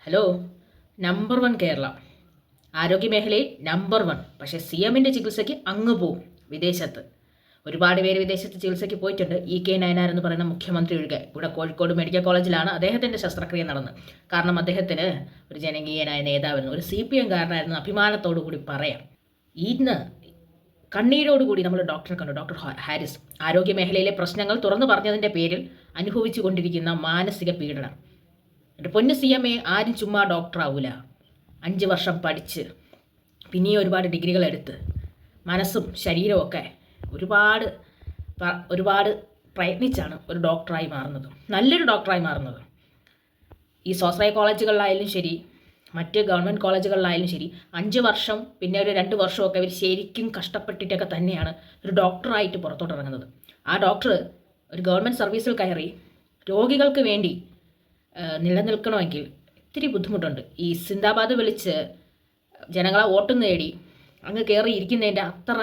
Hello, number one Kerala ആരോഗ്യമേഖലയിൽ number one. പക്ഷേ C എമ്മിൻ്റെ ചികിത്സയ്ക്ക് അങ്ങ് പോവും വിദേശത്ത്. ഒരുപാട് പേര് വിദേശത്ത് ചികിത്സയ്ക്ക് പോയിട്ടുണ്ട്. EK നയനാർ എന്ന് പറയുന്ന മുഖ്യമന്ത്രി ഒഴികെ. ഇവിടെ കോഴിക്കോട് മെഡിക്കൽ കോളേജിലാണ് അദ്ദേഹത്തിൻ്റെ ശസ്ത്രക്രിയ നടന്നത്. കാരണം അദ്ദേഹത്തിന് ഒരു ജനകീയനായ നേതാവെന്ന്, ഒരു CPM കാരനായിരുന്നു അഭിമാനത്തോടു കൂടി പറയാം. ഇന്ന് കണ്ണീരോടുകൂടി നമ്മൾ ഡോക്ടറെ കണ്ടു, ഡോക്ടർ ഹാരിസ്. ആരോഗ്യമേഖലയിലെ പ്രശ്നങ്ങൾ തുറന്നു പറഞ്ഞതിൻ്റെ പേരിൽ അനുഭവിച്ചു കൊണ്ടിരിക്കുന്ന മാനസിക പീഡനം. എൻ്റെ പൊന്ന് CM ആരും ചുമ്മാ ഡോക്ടറാവൂല. 5 വർഷം പഠിച്ച് പിന്നെയും ഒരുപാട് ഡിഗ്രികൾ എടുത്ത് മനസ്സും ശരീരവും ഒക്കെ ഒരുപാട് പ്രയത്നിച്ചാണ് ഒരു ഡോക്ടറായി മാറുന്നത്, നല്ലൊരു ഡോക്ടറായി മാറുന്നത്. ഈ സ്വാശ്രയ കോളേജുകളിലായാലും ശരി, മറ്റ് ഗവൺമെൻറ് കോളേജുകളിലായാലും ശരി, 5 വർഷം പിന്നെ ഒരു 2 വർഷമൊക്കെ അവർ ശരിക്കും കഷ്ടപ്പെട്ടിട്ടൊക്കെ തന്നെയാണ് ഒരു ഡോക്ടറായിട്ട് പുറത്തോട്ടിറങ്ങുന്നത്. ആ ഡോക്ടർ ഒരു ഗവൺമെൻറ് സർവീസിൽ കയറി രോഗികൾക്ക് വേണ്ടി നിലനിൽക്കണമെങ്കിൽ ഇത്തിരി ബുദ്ധിമുട്ടുണ്ട്. ഈ സിന്ദാബാദ് വിളിച്ച് ജനങ്ങളെ വോട്ട് നേടി അങ്ങ് കയറി ഇരിക്കുന്നതിൻ്റെ അത്ര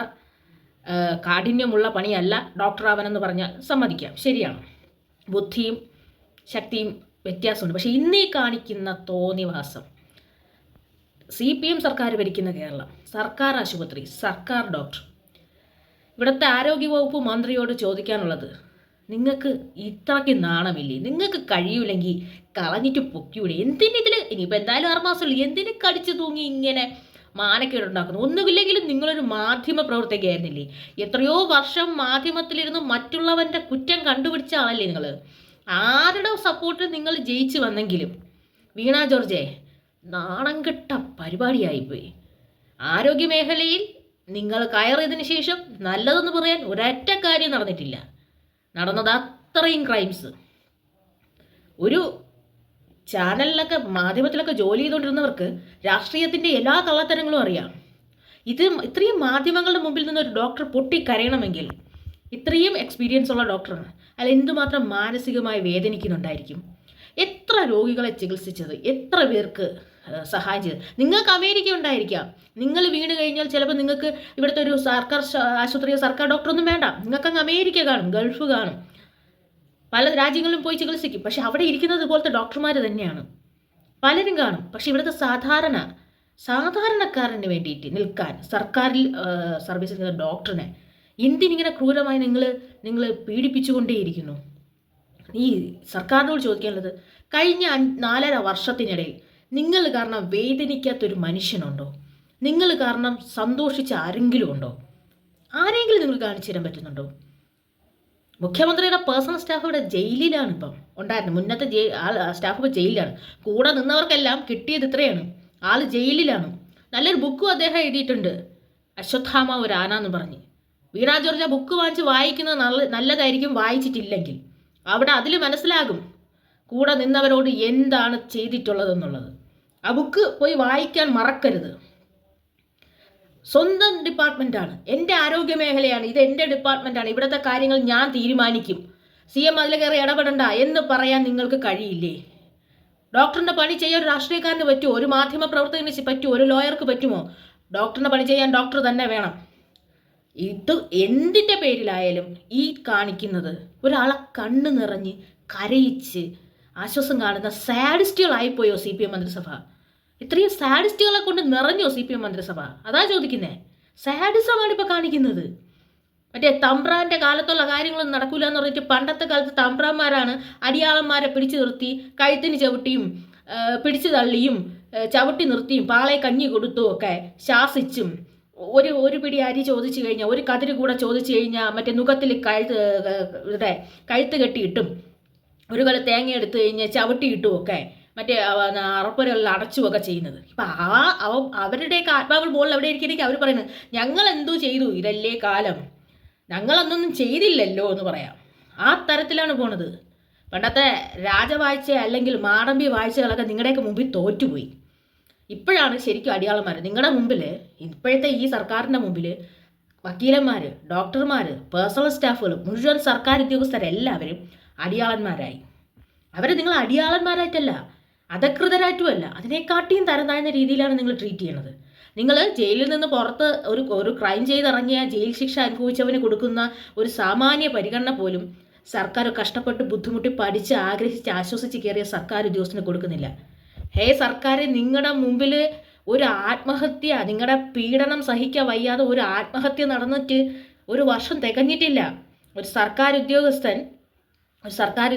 കാഠിന്യമുള്ള പണിയല്ല ഡോക്ടറാവനെന്ന് പറഞ്ഞാൽ സമ്മതിക്കാം, ശരിയാണ്. ബുദ്ധിയും ശക്തിയും വ്യത്യാസമുണ്ട്. പക്ഷേ ഇന്നീ കാണിക്കുന്ന തോന്നിവാസം, CPM സർക്കാർ ഭരിക്കുന്ന കേരളം, സർക്കാർ ആശുപത്രി, സർക്കാർ ഡോക്ടർ. ഇവിടുത്തെ ആരോഗ്യവകുപ്പ് മന്ത്രിയോട് ചോദിക്കാനുള്ളത്, നിങ്ങൾക്ക് ഇത്രയ്ക്ക് നാണമില്ലേ? നിങ്ങൾക്ക് കഴിയൂലെങ്കിൽ കളഞ്ഞിട്ട് പൊക്കിയൂടെ? എന്തിനിതിൽ ഇനിയിപ്പോൾ എന്തായാലും 6 മാസമുള്ളൂ, എന്തിന് കടിച്ചു തൂങ്ങി ഇങ്ങനെ മാനക്കേടുണ്ടാക്കുന്നു? ഒന്നുമില്ലെങ്കിലും നിങ്ങളൊരു മാധ്യമ പ്രവർത്തകയായിരുന്നില്ലേ? എത്രയോ വർഷം മാധ്യമത്തിലിരുന്ന് മറ്റുള്ളവൻ്റെ കുറ്റം കണ്ടുപിടിച്ച ആളല്ലേ നിങ്ങൾ? ആരുടെ സപ്പോർട്ട് നിങ്ങൾ ജയിച്ചു വന്നെങ്കിലും വീണ ജോർജെ, നാണം കെട്ട പരിപാടിയായിപ്പോയി. ആരോഗ്യമേഖലയിൽ നിങ്ങൾ കയറിയതിന് ശേഷം നല്ലതെന്ന് പറയാൻ ഒരൊറ്റ കാര്യം നടന്നിട്ടില്ല. നടന്നത് അത്രയും ക്രൈംസ്. ഒരു ചാനലിലൊക്കെ മാധ്യമത്തിലൊക്കെ ജോലി ചെയ്തുകൊണ്ടിരുന്നവർക്ക് രാഷ്ട്രീയത്തിൻ്റെ എല്ലാ കള്ളത്തരങ്ങളും അറിയാം. ഇത്രയും മാധ്യമങ്ങളുടെ മുമ്പിൽ നിന്ന് ഒരു ഡോക്ടർ പൊട്ടിക്കരയണമെങ്കിൽ ഇത്രയും എക്സ്പീരിയൻസ് ഉള്ള ഡോക്ടറാണ്. അല്ല, എന്തുമാത്രം മാനസികമായി വേദനിക്കുന്നുണ്ടായിരിക്കും. എത്ര രോഗികളെ ചികിത്സിച്ചത്, എത്ര പേർക്ക് സഹായം ചെയ്തത്. നിങ്ങൾക്ക് അമേരിക്ക ഉണ്ടായിരിക്കാം, നിങ്ങൾ വീണ് കഴിഞ്ഞാൽ ചിലപ്പോൾ നിങ്ങൾക്ക് ഇവിടുത്തെ ഒരു സർക്കാർ ആശുപത്രിയോ സർക്കാർ ഡോക്ടറൊന്നും വേണ്ട, നിങ്ങൾക്കങ്ങ് അമേരിക്ക കാണും, ഗൾഫ് കാണും, പല രാജ്യങ്ങളിലും പോയി ചികിത്സിക്കും. പക്ഷെ അവിടെ ഇരിക്കുന്നത് പോലത്തെ ഡോക്ടർമാർ തന്നെയാണ്, പലരും കാണും. പക്ഷെ ഇവിടുത്തെ സാധാരണക്കാരന് വേണ്ടിയിട്ട് നിൽക്കാൻ സർക്കാരിൽ സർവീസ് ചെയ്യുന്ന ഡോക്ടറിനെ എന്തിനിങ്ങനെ ക്രൂരമായി നിങ്ങൾ പീഡിപ്പിച്ചുകൊണ്ടേയിരിക്കുന്നു? ഈ സർക്കാരിനോട് ചോദിക്കാനുള്ളത്, കഴിഞ്ഞ 4.5 വർഷത്തിനിടയിൽ നിങ്ങൾ കാരണം വേദനിക്കാത്തൊരു മനുഷ്യനുണ്ടോ? നിങ്ങൾ കാരണം സന്തോഷിച്ച ആരെങ്കിലും ഉണ്ടോ? ആരെങ്കിലും നിങ്ങൾ കാണിച്ചു തരാൻ പറ്റുന്നുണ്ടോ? മുഖ്യമന്ത്രിയുടെ പേഴ്സണൽ സ്റ്റാഫ് ഇവിടെ ജയിലിലാണ് ഇപ്പം ഉണ്ടായിരുന്നത്. മുന്നത്തെ സ്റ്റാഫ് ഇപ്പോൾ ജയിലിലാണ്. കൂടെ നിന്നവർക്കെല്ലാം കിട്ടിയത് ഇത്രയാണ്, ആൾ ജയിലിലാണ്. നല്ലൊരു ബുക്കും അദ്ദേഹം എഴുതിയിട്ടുണ്ട്, അശ്വത്ഥാമ ഒരു ആന എന്ന് പറഞ്ഞ്. വീണ ജോർജ് ആ ബുക്ക് വാങ്ങിച്ച് വായിക്കുന്നത് നല്ലതായിരിക്കും, വായിച്ചിട്ടില്ലെങ്കിൽ. അവിടെ അതിൽ മനസ്സിലാകും കൂടെ നിന്നവരോട് എന്താണ് ചെയ്തിട്ടുള്ളതെന്നുള്ളത്. ആ ബുക്ക് പോയി വായിക്കാൻ മറക്കരുത്. സ്വന്തം ഡിപ്പാർട്ട്മെൻറ്റാണ്, എൻ്റെ ആരോഗ്യ മേഖലയാണ്, ഇത് എൻ്റെ ഡിപ്പാർട്ട്മെൻറ്റാണ്, ഇവിടുത്തെ കാര്യങ്ങൾ ഞാൻ തീരുമാനിക്കും, CM അതിൽ കയറി ഇടപെടണ്ട എന്ന് പറയാൻ നിങ്ങൾക്ക് കഴിയില്ലേ? ഡോക്ടറിൻ്റെ പണി ചെയ്യാൻ ഒരു രാഷ്ട്രീയക്കാരന് പറ്റുമോ? ഒരു മാധ്യമ പ്രവർത്തകന് പറ്റുമോ? ഒരു ലോയർക്ക് പറ്റുമോ? ഡോക്ടറിൻ്റെ പണി ചെയ്യാൻ ഡോക്ടർ തന്നെ വേണം. ഇത് എന്തിൻ്റെ പേരിലായാലും ഈ കാണിക്കുന്നത് ഒരാളെ കണ്ണ് നിറഞ്ഞ് കരയിച്ച് ആശ്വാസം കാണുന്ന സാഡിസ്റ്റുകളായിപ്പോയോ CPM മന്ത്രിസഭ? ഇത്രയും സാഡിസ്റ്റുകളെ കൊണ്ട് നിറഞ്ഞോ CPM മന്ത്രിസഭ? അതാ ചോദിക്കുന്നത്. സാഡിസമാണ് ഇപ്പോൾ കാണിക്കുന്നത്. മറ്റേ തമ്പ്രാൻ്റെ കാലത്തുള്ള കാര്യങ്ങളൊന്നും നടക്കില്ല എന്ന് പറഞ്ഞിട്ട് പണ്ടത്തെ കാലത്ത് തമ്പ്രാന്മാരാണ് അടിയാളന്മാരെ പിടിച്ചു നിർത്തി കഴുത്തിന് ചവിട്ടിയും പിടിച്ചു തള്ളിയും ചവിട്ടി നിർത്തിയും പാളയെ കഞ്ഞി കൊടുത്തും ഒക്കെ ശാസിച്ചും ഒരു പിടി അരി ചോദിച്ചു കഴിഞ്ഞാൽ, ഒരു കതിര് കൂടെ ചോദിച്ചു കഴിഞ്ഞാൽ മറ്റേ നുഖത്തിൽ കഴുത്ത് കെട്ടിയിട്ടും ഒരു കല തേങ്ങ എടുത്തു കഴിഞ്ഞാൽ ചവിട്ടിയിട്ടും ഒക്കെ മറ്റേ അറപ്പുരകളിൽ അടച്ചുമൊക്കെ ചെയ്യുന്നത്. ഇപ്പം അവരുടെയൊക്കെ ആത്മാക്കൾ മുകളിൽ അവിടെ ഇരിക്കണമെങ്കിൽ അവർ പറയുന്നത്, ഞങ്ങൾ എന്തോ ചെയ്തു, ഇതല്ലേ കാലം, ഞങ്ങളൊന്നും ചെയ്തില്ലല്ലോ എന്ന് പറയാം. ആ തരത്തിലാണ് പോണത്. പണ്ടത്തെ രാജവാഴ്ച അല്ലെങ്കിൽ മാടമ്പി വാഴ്ചകളൊക്കെ നിങ്ങളുടെയൊക്കെ മുമ്പിൽ തോറ്റുപോയി. ഇപ്പോഴാണ് ശരിക്കും അടിയാളന്മാർ നിങ്ങളുടെ മുമ്പിൽ. ഇപ്പോഴത്തെ ഈ സർക്കാരിൻ്റെ മുമ്പിൽ വക്കീലന്മാർ, ഡോക്ടർമാർ, പേഴ്സണൽ സ്റ്റാഫുകൾ, മുഴുവൻ സർക്കാർ ഉദ്യോഗസ്ഥരെല്ലാവരും അടിയാളന്മാരായി. അവരെ നിങ്ങൾ അടിയാളന്മാരായിട്ടല്ല, അധകൃതരായിട്ടുമല്ല, അതിനെക്കാട്ടിയും തരം താഴ്ന്ന രീതിയിലാണ് നിങ്ങൾ ട്രീറ്റ് ചെയ്യണത്. നിങ്ങൾ ജയിലിൽ നിന്ന് പുറത്ത് ഒരു ക്രൈം ചെയ്തിറങ്ങിയ ജയിൽ ശിക്ഷ അനുഭവിച്ചവന് കൊടുക്കുന്ന ഒരു സാമാന്യ പരിഗണന പോലും സർക്കാർ കഷ്ടപ്പെട്ട് ബുദ്ധിമുട്ടി പഠിച്ച് ആഗ്രഹിച്ച് ആശ്വസിച്ച് കയറിയ സർക്കാർ ഉദ്യോഗസ്ഥന് കൊടുക്കുന്നില്ല. ഹേ സർക്കാർ, നിങ്ങളുടെ മുമ്പിൽ ഒരു ആത്മഹത്യ, നിങ്ങളുടെ പീഡനം സഹിക്കാൻ വയ്യാതെ ഒരു ആത്മഹത്യ നടന്നിട്ട് 1 വർഷം തികഞ്ഞിട്ടില്ല. ഒരു സർക്കാർ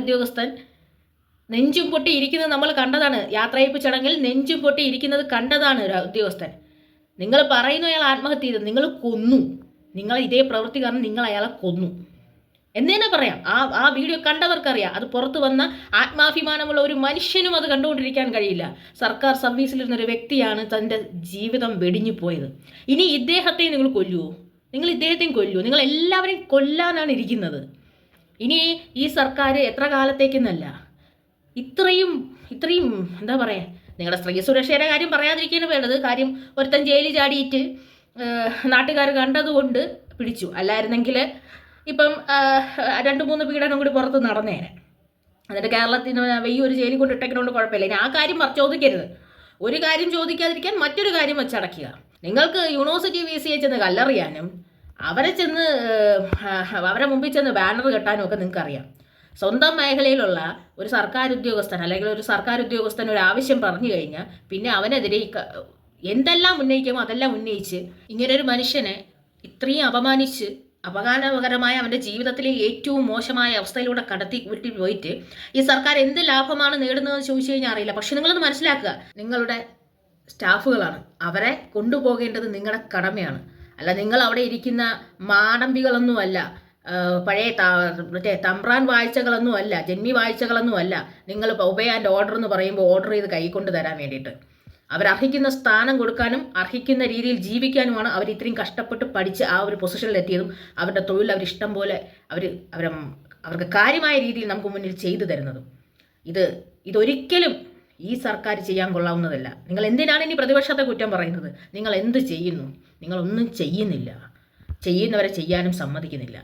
ഉദ്യോഗസ്ഥൻ നെഞ്ചും പൊട്ടി ഇരിക്കുന്നത് നമ്മൾ കണ്ടതാണ്. യാത്രയയപ്പ് ചടങ്ങിൽ നെഞ്ചും പൊട്ടി ഇരിക്കുന്നത് കണ്ടതാണ് ഒരു ഉദ്യോഗസ്ഥൻ. നിങ്ങൾ പറയുന്നു അയാൾ ആത്മഹത്യ ചെയ്തത്, നിങ്ങൾ കൊന്നു. നിങ്ങൾ ഇതേ പ്രവൃത്തി കാരണം നിങ്ങൾ അയാളെ കൊന്നു എന്ന് തന്നെ പറയാം. ആ വീഡിയോ കണ്ടവർക്കറിയാം. അത് പുറത്തു വന്ന ആത്മാഭിമാനമുള്ള ഒരു മനുഷ്യനും അത് കണ്ടുകൊണ്ടിരിക്കാൻ കഴിയില്ല. സർക്കാർ സർവീസിലിരുന്നൊരു വ്യക്തിയാണ് തൻ്റെ ജീവിതം വെടിഞ്ഞു പോയത്. ഇനി ഇദ്ദേഹത്തെ നിങ്ങൾ കൊല്ലുമോ? നിങ്ങൾ ഇദ്ദേഹത്തെയും കൊല്ലുമോ? നിങ്ങൾ എല്ലാവരെയും കൊല്ലാനാണ് ഇരിക്കുന്നത്. ഇനി ഈ സർക്കാർ എത്ര കാലത്തേക്കെന്നല്ല, ഇത്രയും എന്താ പറയുക, നിങ്ങളുടെ സ്ത്രീ സുരക്ഷയുടെ കാര്യം പറയാതിരിക്കുകയാണ് വേണ്ടത്. കാര്യം ഒരുത്തൻ ജയിലിൽ ചാടിയിട്ട് നാട്ടുകാർ കണ്ടതുകൊണ്ട് പിടിച്ചു. അല്ലായിരുന്നെങ്കിൽ ഇപ്പം 2-3 പീഡനം കൂടി പുറത്ത് നടന്നേനെ. എന്നിട്ട് കേരളത്തിന് വെയ്യൊരു ജയിലിൽ കൊണ്ട് ഇട്ടേക്കുന്നതുകൊണ്ട് കുഴപ്പമില്ല. ഇനി ആ കാര്യം ചോദിക്കരുത്. ഒരു കാര്യം ചോദിക്കാതിരിക്കാൻ മറ്റൊരു കാര്യം വെച്ചടക്കുക. നിങ്ങൾക്ക് യൂണിവേഴ്സിറ്റി VC ചെന്ന് കല്ലെറിയാനും അവരെ മുമ്പിൽ ചെന്ന് ബാനർ കെട്ടാനും ഒക്കെ നിങ്ങൾക്കറിയാം. സ്വന്തം മേഖലയിലുള്ള ഒരു സർക്കാർ ഉദ്യോഗസ്ഥൻ അല്ലെങ്കിൽ ഒരു സർക്കാർ ഉദ്യോഗസ്ഥൻ ഒരു ആവശ്യം പറഞ്ഞു കഴിഞ്ഞാൽ പിന്നെ അവനെതിരെ എന്തെല്ലാം ഉന്നയിക്കുമോ അതെല്ലാം ഉന്നയിച്ച് ഇങ്ങനൊരു മനുഷ്യനെ ഇത്രയും അപമാനിച്ച് അപകടകരമായ അവൻ്റെ ജീവിതത്തിലെ ഏറ്റവും മോശമായ അവസ്ഥയിലൂടെ കടത്തി വിട്ടി പോയിട്ട് ഈ സർക്കാർ എന്ത് ലാഭമാണ് നേടുന്നതെന്ന് ചോദിച്ചു കഴിഞ്ഞാൽ അറിയില്ല. പക്ഷെ നിങ്ങളത് മനസ്സിലാക്കുക, നിങ്ങളുടെ സ്റ്റാഫുകളാണ്, അവരെ കൊണ്ടുപോകേണ്ടത് നിങ്ങളുടെ കടമയാണ്. അല്ല നിങ്ങൾ അവിടെ ഇരിക്കുന്ന മാടമ്പികളൊന്നുമല്ല, പഴയ മറ്റേ തമ്പ്രാൻ വാഴ്ചകളൊന്നും അല്ല, ജന്മി വാഴ്ചകളൊന്നും അല്ല. നിങ്ങൾ ഒബേ ആൻഡ് ഓർഡർ എന്ന് പറയുമ്പോൾ ഓർഡർ ചെയ്ത് കൈകൊണ്ട് തരാൻ വേണ്ടിയിട്ട് അവരർഹിക്കുന്ന സ്ഥാനം കൊടുക്കാനും അർഹിക്കുന്ന രീതിയിൽ ജീവിക്കാനുമാണ് അവർ ഇത്രയും കഷ്ടപ്പെട്ട് പഠിച്ച് ആ ഒരു പൊസിഷനിലെത്തിയതും അവരുടെ തൊഴിൽ അവരിഷ്ടം പോലെ അവർക്ക് കാര്യമായ രീതിയിൽ നമുക്ക് മുന്നിൽ ചെയ്തു തരുന്നതും. ഇതൊരിക്കലും ഈ സർക്കാർ ചെയ്യാൻ കൊള്ളാവുന്നതല്ല. നിങ്ങൾ എന്തിനാണ് ഇനി പ്രതിപക്ഷത്തെ കുറ്റം പറയുന്നത്? നിങ്ങൾ എന്ത് ചെയ്യുന്നു? നിങ്ങളൊന്നും ചെയ്യുന്നില്ല. ചെയ്യുന്നവരെ ചെയ്യാനും സമ്മതിക്കുന്നില്ല.